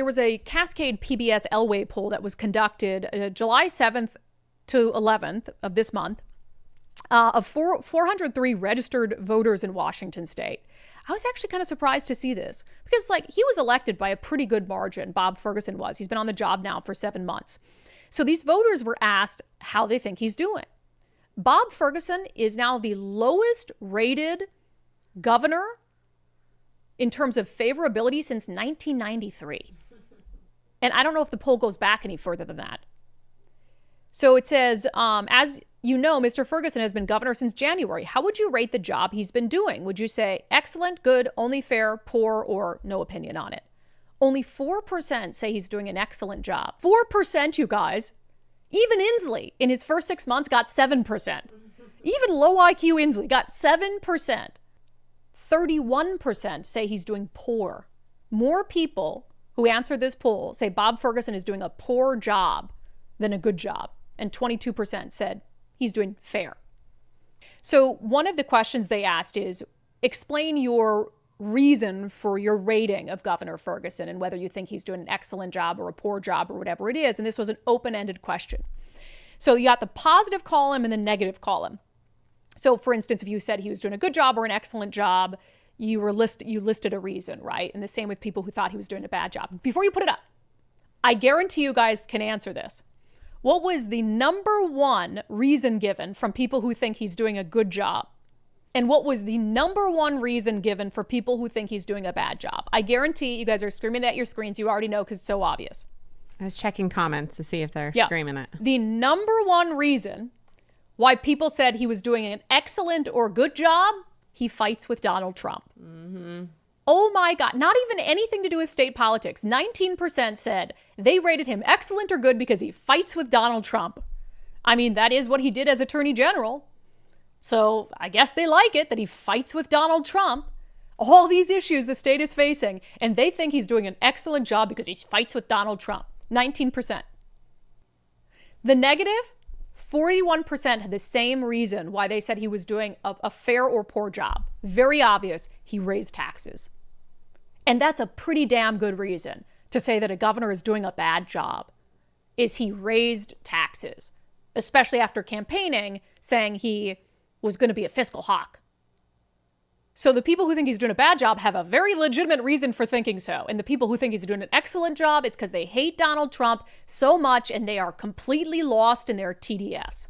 There was a Cascade PBS Elway poll that was conducted July 7th to 11th of this month of 403 registered voters in Washington state. I was actually kind of surprised to see this because he was elected by a pretty good margin. Bob Ferguson was. He's been on the job now for 7 months. So these voters were asked how they think he's doing. Bob Ferguson is now the lowest rated governor in terms of favorability since 1993. And I don't know if the poll goes back any further than that. So it says, as you know, Mr. Ferguson has been governor since January. How would you rate the job he's been doing? Would you say excellent, good, only fair, poor, or no opinion on it? Only 4% say he's doing an excellent job. 4%, you guys. Even Inslee, in his first 6 months, got 7%. Even low IQ Inslee got 7%. 31% say he's doing poor. More people who answered this poll say Bob Ferguson is doing a poor job than a good job. And 22% said he's doing fair. So one of the questions they asked is, explain your reason for your rating of Governor Ferguson and whether you think he's doing an excellent job or a poor job or whatever it is. And this was an open-ended question. So you got the positive column and the negative column. So for instance, if you said he was doing a good job or an excellent job, you listed a reason, right? And the same with people who thought he was doing a bad job. Before you put it up, I guarantee you guys can answer this. What was the number one reason given from people who think he's doing a good job? And what was the number one reason given for people who think he's doing a bad job? I guarantee you guys are screaming at your screens. You already know because it's so obvious. I was checking comments to see if they're screaming it. The number one reason why people said he was doing an excellent or good job, he fights with Donald Trump. Mm-hmm. Oh my God, not even anything to do with state politics. 19% said they rated him excellent or good because he fights with Donald Trump. I mean, that is what he did as Attorney General. So I guess they like it that he fights with Donald Trump. All these issues the state is facing, and they think he's doing an excellent job because he fights with Donald Trump. 19%. The negative, 41% had the same reason why they said he was doing a fair or poor job. Very obvious, he raised taxes. And that's a pretty damn good reason to say that a governor is doing a bad job, is he raised taxes, especially after campaigning, saying he was going to be a fiscal hawk. So the people who think he's doing a bad job have a very legitimate reason for thinking so. And the people who think he's doing an excellent job, it's because they hate Donald Trump so much and they are completely lost in their TDS.